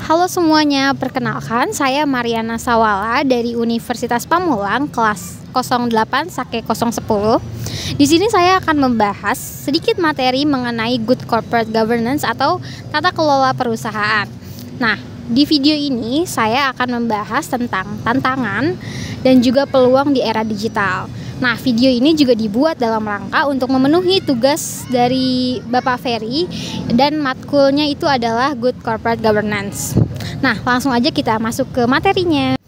Halo semuanya, perkenalkan saya Mariana Sawala dari Universitas Pamulang kelas 08 Sake 010. Di sini saya akan membahas sedikit materi mengenai Good Corporate Governance atau tata kelola perusahaan. Nah, di video ini saya akan membahas tentang tantangan dan juga peluang di era digital. Nah, video ini juga dibuat dalam rangka untuk memenuhi tugas dari Bapak Ferry dan matkulnya itu adalah Good Corporate Governance. Nah, langsung aja kita masuk ke materinya.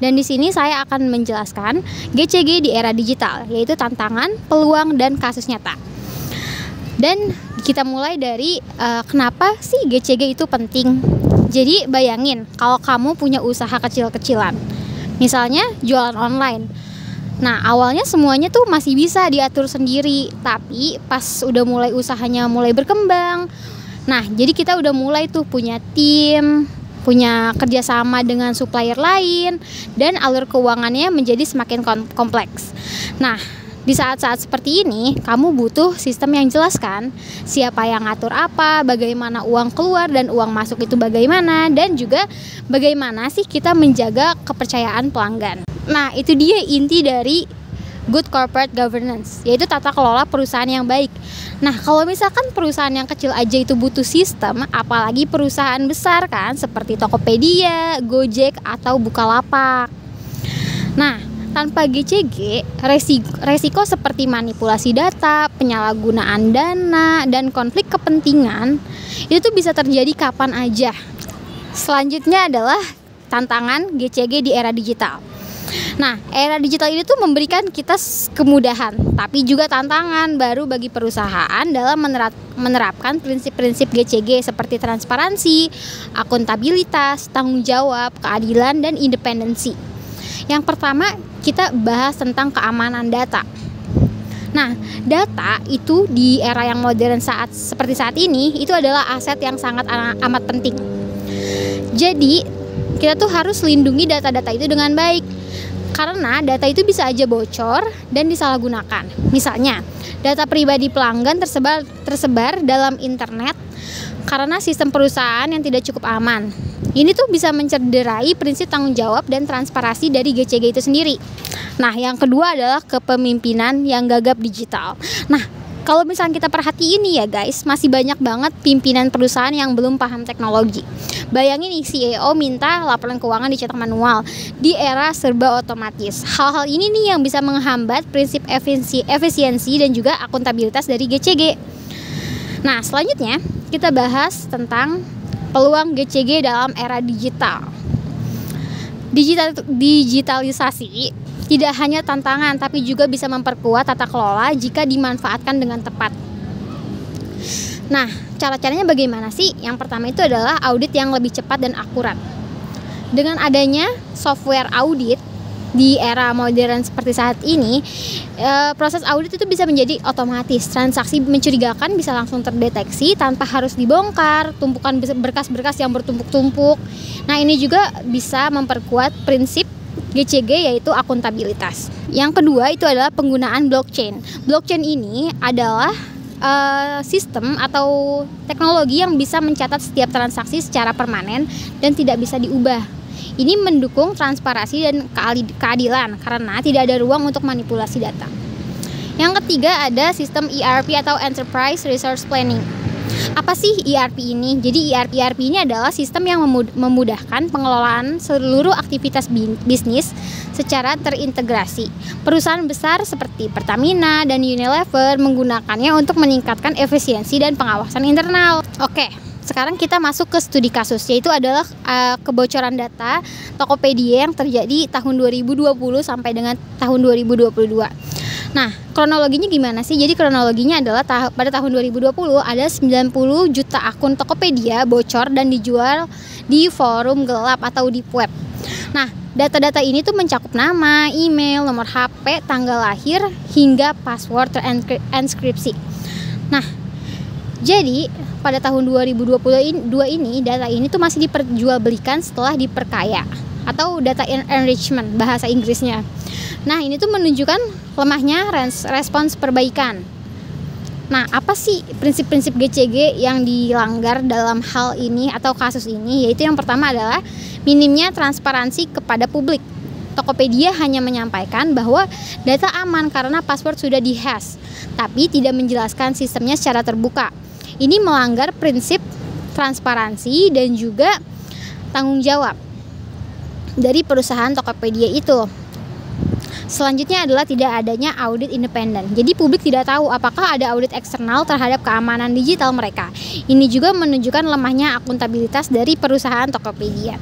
Dan di sini saya akan menjelaskan GCG di era digital, yaitu tantangan, peluang, dan kasus nyata. Dan kita mulai dari kenapa sih GCG itu penting. Jadi bayangin kalau kamu punya usaha kecil-kecilan, misalnya jualan online. Nah, awalnya semuanya tuh masih bisa diatur sendiri, tapi pas udah mulai usahanya mulai berkembang, nah jadi kita udah mulai tuh punya tim, punya kerjasama dengan supplier lain, dan alur keuangannya menjadi semakin kompleks. Nah, di saat-saat seperti ini, kamu butuh sistem yang jelas kan? Siapa yang ngatur apa, bagaimana uang keluar dan uang masuk itu bagaimana, dan juga bagaimana sih kita menjaga kepercayaan pelanggan. Nah, itu dia inti dari Good Corporate Governance, yaitu tata kelola perusahaan yang baik. Nah, kalau misalkan perusahaan yang kecil aja itu butuh sistem, apalagi perusahaan besar kan, seperti Tokopedia, Gojek, atau Bukalapak. Nah, tanpa GCG, resiko seperti manipulasi data, penyalahgunaan dana, dan konflik kepentingan itu tuh bisa terjadi kapan aja. Selanjutnya adalah tantangan GCG di era digital. Nah, era digital ini tuh memberikan kita kemudahan, tapi juga tantangan baru bagi perusahaan dalam menerapkan prinsip-prinsip GCG seperti transparansi, akuntabilitas, tanggung jawab, keadilan, dan independensi. Yang pertama, kita bahas tentang keamanan data. Nah, data itu di era yang modern seperti saat ini, itu adalah aset yang sangat amat penting. Jadi, kita tuh harus lindungi data-data itu dengan baik. Karena data itu bisa aja bocor dan disalahgunakan. Misalnya, data pribadi pelanggan tersebar dalam internet karena sistem perusahaan yang tidak cukup aman. Ini tuh bisa mencederai prinsip tanggung jawab dan transparansi dari GCG itu sendiri. Nah, yang kedua adalah kepemimpinan yang gagap digital. Nah, kalau misalnya kita perhatiin nih ya guys, masih banyak banget pimpinan perusahaan yang belum paham teknologi. Bayangin nih, CEO minta laporan keuangan dicetak manual di era serba otomatis. Hal-hal ini nih yang bisa menghambat prinsip efisiensi dan juga akuntabilitas dari GCG. Nah, selanjutnya kita bahas tentang peluang GCG dalam era digital. Digitalisasi tidak hanya tantangan, tapi juga bisa memperkuat tata kelola jika dimanfaatkan dengan tepat. Nah, cara-caranya bagaimana sih? Yang pertama itu adalah audit yang lebih cepat dan akurat. Dengan adanya software audit di era modern seperti saat ini, proses audit itu bisa menjadi otomatis. Transaksi mencurigakan bisa langsung terdeteksi tanpa harus dibongkar, tumpukan berkas-berkas yang bertumpuk-tumpuk. Nah, ini juga bisa memperkuat prinsip GCG, yaitu akuntabilitas. Yang kedua itu adalah penggunaan blockchain. Blockchain ini adalah sistem atau teknologi yang bisa mencatat setiap transaksi secara permanen dan tidak bisa diubah. Ini mendukung transparansi dan keadilan karena tidak ada ruang untuk manipulasi data. Yang ketiga ada sistem ERP atau Enterprise Resource Planning. Apa sih ERP ini? Jadi ERP ini adalah sistem yang memudahkan pengelolaan seluruh aktivitas bisnis secara terintegrasi. Perusahaan besar seperti Pertamina dan Unilever menggunakannya untuk meningkatkan efisiensi dan pengawasan internal. Oke, sekarang kita masuk ke studi kasus, yaitu adalah kebocoran data Tokopedia yang terjadi tahun 2020 sampai dengan tahun 2022. Nah, kronologinya gimana sih? Jadi kronologinya adalah pada tahun 2020 ada 90 juta akun Tokopedia bocor dan dijual di forum gelap atau deep web. Nah, data-data ini tuh mencakup nama, email, nomor HP, tanggal lahir, hingga password terenkripsi. Nah, jadi pada tahun 2022 ini data ini tuh masih diperjualbelikan setelah diperkaya atau data enrichment bahasa Inggrisnya. Nah, ini tuh menunjukkan lemahnya respons perbaikan. Nah, apa sih prinsip-prinsip GCG yang dilanggar dalam hal ini atau kasus ini? Yaitu yang pertama adalah minimnya transparansi kepada publik. Tokopedia hanya menyampaikan bahwa data aman karena password sudah dihash, tapi tidak menjelaskan sistemnya secara terbuka. Ini melanggar prinsip transparansi dan juga tanggung jawab dari perusahaan Tokopedia itu. Selanjutnya adalah tidak adanya audit independen. Jadi publik tidak tahu apakah ada audit eksternal terhadap keamanan digital mereka. Ini juga menunjukkan lemahnya akuntabilitas dari perusahaan Tokopedia.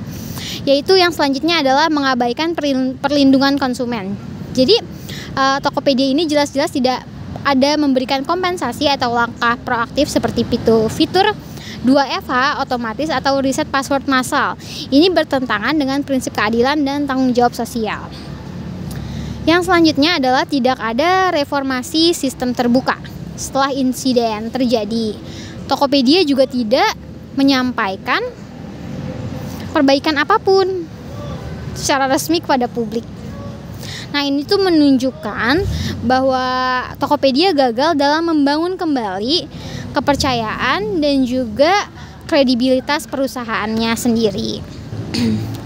Yaitu yang selanjutnya adalah mengabaikan perlindungan konsumen. Jadi Tokopedia ini jelas-jelas tidak ada memberikan kompensasi atau langkah proaktif seperti fitur 2FH otomatis atau reset password massal. Ini bertentangan dengan prinsip keadilan dan tanggung jawab sosial. Yang selanjutnya adalah tidak ada reformasi sistem terbuka. Setelah insiden terjadi, Tokopedia juga tidak menyampaikan perbaikan apapun secara resmi kepada publik. Nah, ini tuh menunjukkan bahwa Tokopedia gagal dalam membangun kembali kepercayaan dan juga kredibilitas perusahaannya sendiri.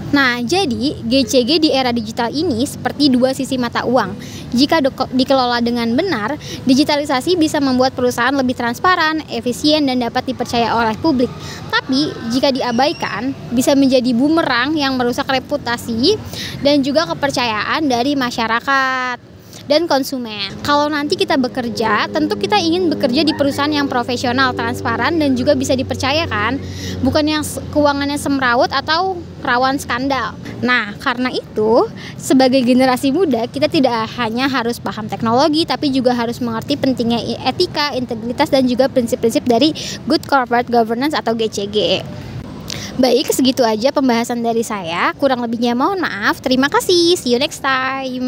Nah, jadi GCG di era digital ini seperti dua sisi mata uang. Jika dikelola dengan benar, digitalisasi bisa membuat perusahaan lebih transparan, efisien, dan dapat dipercaya oleh publik. Tapi, jika diabaikan, bisa menjadi bumerang yang merusak reputasi dan juga kepercayaan dari masyarakat dan konsumen. Kalau nanti kita bekerja, tentu kita ingin bekerja di perusahaan yang profesional, transparan, dan juga bisa dipercaya kan, bukan yang keuangannya semrawut atau rawan skandal. Nah, karena itu, sebagai generasi muda, kita tidak hanya harus paham teknologi, tapi juga harus mengerti pentingnya etika, integritas, dan juga prinsip-prinsip dari Good Corporate Governance atau GCG. Baik, segitu aja pembahasan dari saya. Kurang lebihnya mohon maaf. Terima kasih. See you next time.